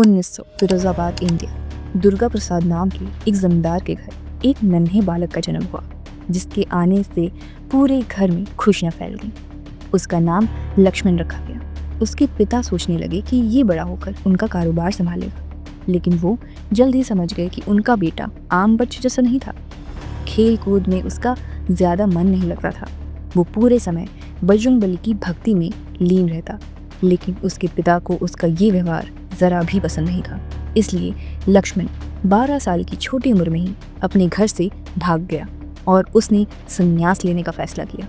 1900 Firozabad India. Durga Prasad नाम के एक जमींदार के घर एक नन्हे बालक का जन्म हुआ, जिसके आने से पूरे घर में खुशियां फैल गईं। उसका नाम लक्ष्मण रखा गया। उसके पिता सोचने लगे कि ये बड़ा होकर उनका कारोबार संभालेगा, लेकिन वो जल्द ही समझ गए कि उनका बेटा आम बच्चे जैसा नहीं था। खेल कूद में उसका ज़्यादा मन नहीं लगता था। वो पूरे समय बजरंगबली की भक्ति में लीन रहता, लेकिन उसके पिता को उसका ये व्यवहार ज़रा भी पसंद नहीं था। इसलिए लक्ष्मण 12 साल की छोटी उम्र में ही अपने घर से भाग गया और उसने संन्यास लेने का फैसला किया,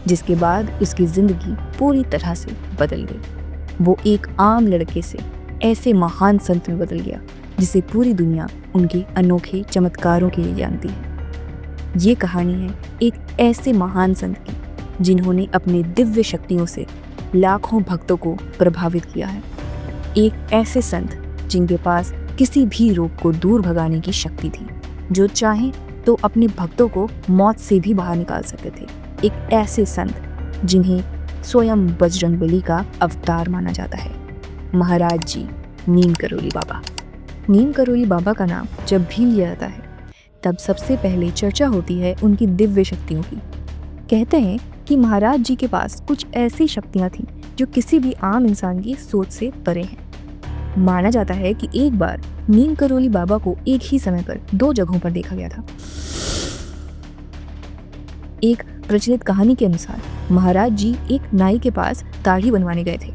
जिसके बाद उसकी ज़िंदगी पूरी तरह से बदल गई। वो एक आम लड़के से ऐसे महान संत में बदल गया जिसे पूरी दुनिया उनके अनोखे चमत्कारों के लिए जानती है। ये कहानी है एक ऐसे महान संत की जिन्होंने अपने दिव्य शक्तियों से लाखों भक्तों को प्रभावित किया है। एक ऐसे संत जिनके पास किसी भी रोग को दूर भगाने की शक्ति थी, जो चाहे तो अपने भक्तों को मौत से भी बाहर निकाल सकते थे। एक ऐसे संत जिन्हें स्वयं बजरंगबली का अवतार माना जाता है, महाराज जी नीम करोली बाबा। नीम करोली बाबा का नाम जब भी लिया जाता है, तब सबसे पहले चर्चा होती है उनकी दिव्य शक्तियों की। कहते हैं कि महाराज जी के पास कुछ ऐसी शक्तियां थीं जो किसी भी आम इंसान की सोच से परे हैं। माना जाता है कि एक बार नीम करोली बाबा को एक ही समय पर 2 जगहों पर देखा गया था। एक प्रचलित कहानी के अनुसार महाराज जी एक नाई के पास दाढ़ी बनवाने गए थे।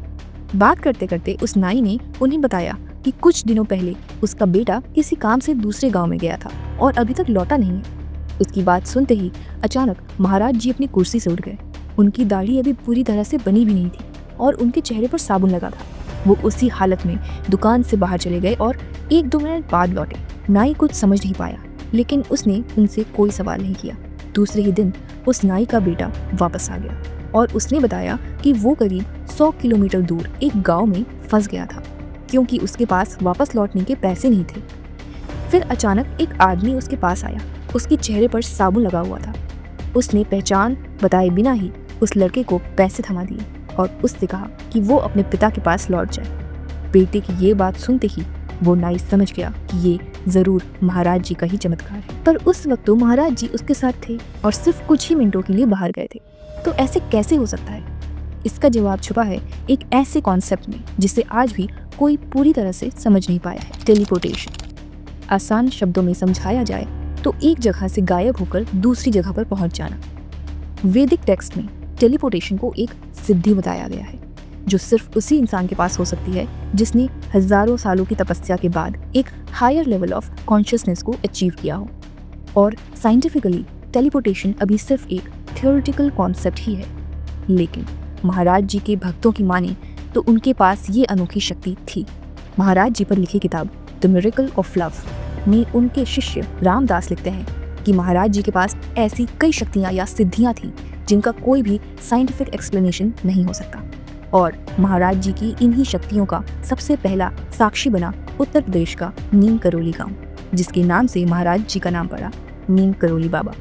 बात करते करते उस नाई ने उन्हें बताया कि कुछ दिनों पहले उसका बेटा किसी काम से दूसरे गांव में गया था और अभी तक लौटा नहीं है। उसकी बात सुनते ही अचानक महाराज जी अपनी कुर्सी से उठ गए। उनकी दाढ़ी अभी पूरी तरह से बनी भी नहीं थी और उनके चेहरे पर साबुन लगा था। वो उसी हालत में दुकान से बाहर चले गए और 1-2 मिनट बाद लौटे। नाई कुछ समझ नहीं पाया, लेकिन उसने उनसे कोई सवाल नहीं किया। दूसरे ही दिन उस नाई का बेटा वापस आ गया और उसने बताया कि वो करीब 100 किलोमीटर दूर एक गांव में फंस गया था, क्योंकि उसके पास वापस लौटने के पैसे नहीं थे। फिर अचानक एक आदमी उसके पास आया। उसके चेहरे पर साबुन लगा हुआ था। उसने पहचान बताए बिना ही उस लड़के को पैसे थमा दिए और उससे कहा कि वो अपने पिता के पास लौट जाए। बेटे की ये बात सुनते ही वो नाई समझ गया कि ये जरूर महाराज जी का ही चमत्कार है। पर उस वक्त तो महाराज जी उसके साथ थे और सिर्फ कुछ ही मिनटों के लिए बाहर गए थे। तो ऐसे कैसे हो सकता है? इसका जवाब छुपा है एक ऐसे कॉन्सेप्ट में जिसे आज भी कोई पूरी तरह से समझ नहीं पाया है, टेलीपोर्टेशन। आसान शब्दों में समझाया जाए तो एक जगह से गायब होकर दूसरी जगह पर पहुंच जाना। वैदिक टेक्स्ट में टेलीपोर्टेशन को एक सिद्धि बताया गया है, जो सिर्फ उसी इंसान के पास हो सकती है जिसने हजारों सालों की तपस्या के बाद एक हायर लेवल ऑफ कॉन्शियसनेस को अचीव किया हो। और साइंटिफिकली टेलीपोर्टेशन अभी सिर्फ एक थियोरेटिकल कॉन्सेप्ट ही है, लेकिन महाराज जी के भक्तों की माने तो उनके पास ये अनोखी शक्ति थी। महाराज जी पर लिखी किताब द मिरेकल ऑफ लव में उनके शिष्य रामदास लिखते हैं कि महाराज जी के पास ऐसी कई शक्तियाँ या सिद्धियाँ थीं जिनका कोई भी साइंटिफिक एक्सप्लेनेशन नहीं हो सकता। और महाराज जी की इन्हीं शक्तियों का सबसे पहला साक्षी बना उत्तर प्रदेश का नीम करोली गांव, जिसके नाम से महाराज जी का नाम पड़ा, नीम करोली बाबा।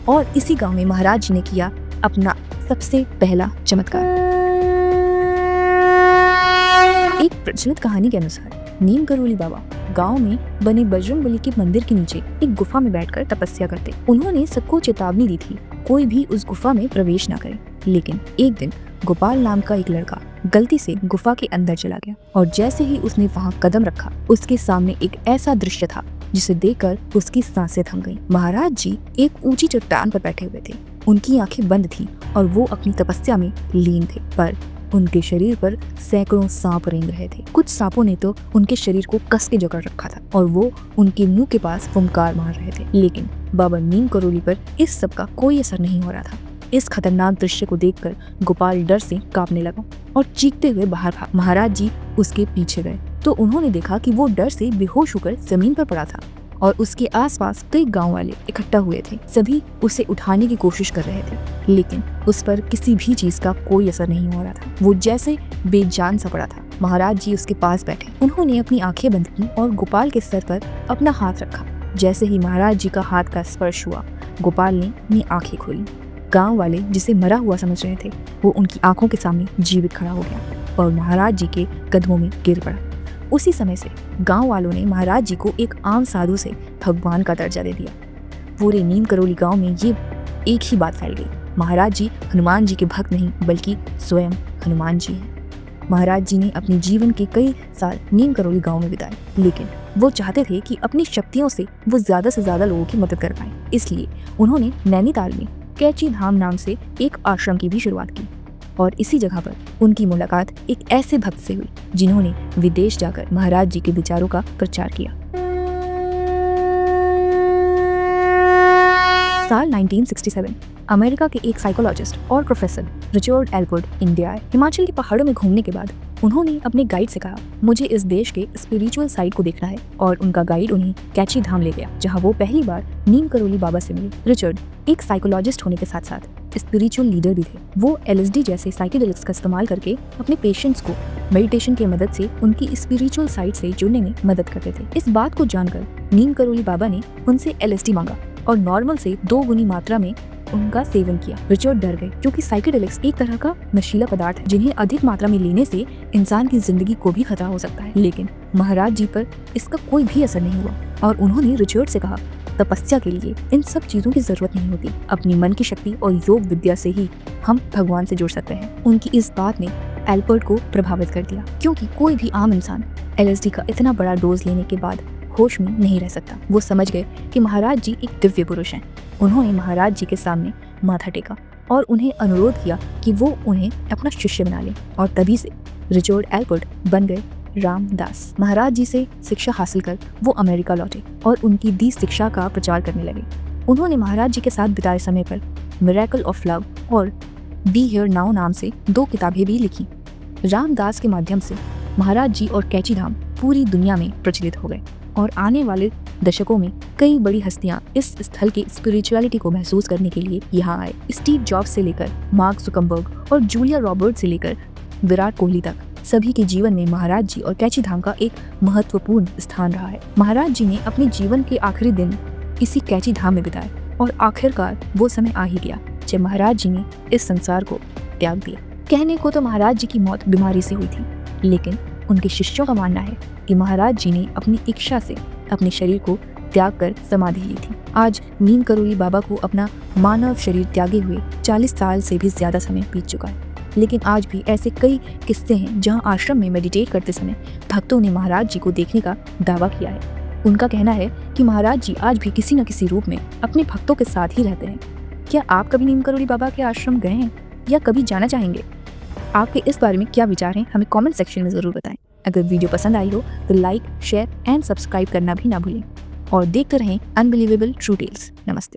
और इसी गांव में महाराज जी ने किया अपना सबसे पहला चमत्कार। एक प्रचलित कहानी के अनुसार नीम करोली बाबा गांव में बने बजरंगबली के मंदिर के नीचे एक गुफा में बैठकर तपस्या करते। उन्होंने सबको चेतावनी दी थी कोई भी उस गुफा में प्रवेश न करे। लेकिन एक दिन गोपाल नाम का एक लड़का गलती से गुफा के अंदर चला गया और जैसे ही उसने वहां कदम रखा, उसके सामने एक ऐसा दृश्य था जिसे देखकर उसकी सांसें थम गईं। महाराज जी एक ऊंची चट्टान पर बैठे हुए थे। उनकी आंखें बंद थीं और वो अपनी तपस्या में लीन थे, पर उनके शरीर पर सैकड़ों सांप रेंग रहे थे। कुछ सांपों ने तो उनके शरीर को कस के जकड़ रखा था और वो उनके मुंह के पास फुंकार मार रहे थे। लेकिन बाबा नीम करोली पर इस सब का कोई असर नहीं हो रहा था। इस खतरनाक दृश्य को देखकर गोपाल डर से कांपने लगा और चीखते हुए बाहर भागा। महाराज जी उसके पीछे गए तो उन्होंने देखा कि वो डर से बेहोश होकर जमीन पर पड़ा था और उसके आसपास कई गांव वाले इकट्ठा हुए थे। सभी उसे उठाने की कोशिश कर रहे थे, लेकिन उस पर किसी भी चीज का कोई असर नहीं हो रहा था। वो जैसे बेजान सा पड़ा था। महाराज जी उसके पास बैठे। उन्होंने अपनी आंखें बंद की और गोपाल के सर पर अपना हाथ रखा। जैसे ही महाराज जी का हाथ का स्पर्श हुआ, गोपाल ने अपनी आंखें खोली। गांव वाले जिसे मरा हुआ समझ रहे थे, वो उनकी आंखों के सामने जीवित खड़ा हो गया और महाराज जी के कदमों में गिर पड़ा। उसी समय से गांव वालों ने महाराज जी को एक आम साधु से भगवान का दर्जा दे दिया। पूरे नीम करौली गांव में ये एक ही बात फैल गई, महाराज जी हनुमान जी के भक्त नहीं बल्कि स्वयं हनुमान जी हैं। महाराज जी ने अपने जीवन के कई साल नीम करौली गांव में बिताए, लेकिन वो चाहते थे कि अपनी शक्तियों से वो ज्यादा से ज्यादा लोगों की मदद कर पाए। इसलिए उन्होंने नैनीताल में कैची धाम नाम से एक आश्रम की भी शुरुआत की और इसी जगह पर उनकी मुलाकात एक ऐसे भक्त से हुई जिन्होंने विदेश जाकर महाराज जी के विचारों का प्रचार किया। साल 1967 अमेरिका के एक साइकोलॉजिस्ट और प्रोफेसर रिचर्ड एल्पर्ट इंडिया आए। हिमाचल के पहाड़ों में घूमने के बाद उन्होंने अपने गाइड से कहा, मुझे इस देश के स्पिरिचुअल साइड को देखना है, और उनका गाइड उन्हें कैची धाम ले गया, जहां वो पहली बार नीम करौली बाबा से मिले। रिचर्ड एक साइकोलॉजिस्ट होने के साथ साथ स्पिरिचुअल लीडर भी थे। वो LSD जैसे साइकेडेलिक्स का इस्तेमाल करके अपने पेशेंट्स को मेडिटेशन की मदद से उनकी स्पिरिचुअल साइड से जुड़ने में मदद करते थे। इस बात को जानकर नीम करौली बाबा ने उनसे LSD मांगा और नॉर्मल से 2 गुनी मात्रा में उनका सेवन किया। रिचर्ड डर गए क्योंकि साइकेडेलिक्स एक तरह का नशीला पदार्थ है जिन्हें अधिक मात्रा में लेने से इंसान की जिंदगी को भी खतरा हो सकता है। लेकिन महाराज जी पर इसका कोई भी असर नहीं हुआ और उन्होंने रिचर्ड से कहा, तपस्या के लिए इन सब चीजों की जरूरत नहीं होती, अपनी मन की शक्ति और योग विद्या से ही हम भगवान से जुड़ सकते हैं। उनकी इस बात ने एल्पर्ट को प्रभावित कर दिया, क्योंकि कोई भी आम इंसान LSD का इतना बड़ा डोज लेने के बाद होश में नहीं रह सकता। वो समझ गए कि महाराज जी एक दिव्य पुरुष हैं। उन्होंने महाराज जी के सामने माथा टेका और उन्हें अनुरोध किया कि वो उन्हें अपना शिष्य बना लें, और तभी से रिचर्ड एल्पर्ट बन गए रामदास। महाराज जी से शिक्षा हासिल कर वो अमेरिका लौटे और उनकी दी शिक्षा का प्रचार करने लगे। उन्होंने महाराज जी के साथ बिताए समय पर मिरेकल ऑफ लव और बी हियर नाउ नाम से 2 किताबें भी लिखी। रामदास के माध्यम से महाराज जी और कैची धाम पूरी दुनिया में प्रचलित हो गए और आने वाले दशकों में कई बड़ी हस्तियां इस स्थल की स्पिरिचुअलिटी को महसूस करने के लिए यहाँ आए। स्टीव जॉब्स से लेकर मार्क जुकरबर्ग और जूलिया रॉबर्ट से लेकर विराट कोहली तक सभी के जीवन में महाराज जी और कैची धाम का एक महत्वपूर्ण स्थान रहा है। महाराज जी ने अपने जीवन के आखिरी दिन इसी कैची धाम में बिताए और आखिरकार वो समय आ ही गया जब महाराज जी ने इस संसार को त्याग दिया। कहने को तो महाराज जी की मौत बीमारी से हुई थी, लेकिन उनके शिष्यों का मानना है कि महाराज जी ने अपनी इच्छा से अपने शरीर को त्याग कर समाधि ली थी। आज नीम करौली बाबा को अपना मानव शरीर त्यागे हुए 40 साल से भी ज्यादा समय बीत चुका है, लेकिन आज भी ऐसे कई किस्से हैं जहां आश्रम में मेडिटेट करते समय भक्तों ने महाराज जी को देखने का दावा किया है। उनका कहना है कि महाराज जी आज भी किसी न किसी रूप में अपने भक्तों के साथ ही रहते हैं। क्या आप कभी नीम करौली बाबा के आश्रम गए हैं या कभी जाना चाहेंगे? आपके इस बारे में क्या विचार हैं, हमें कमेंट सेक्शन में ज़रूर बताएं। अगर वीडियो पसंद आई हो तो लाइक, शेयर एंड सब्सक्राइब करना भी ना भूलें और देखते रहें अनबिलीवेबल ट्रू टेल्स। नमस्ते।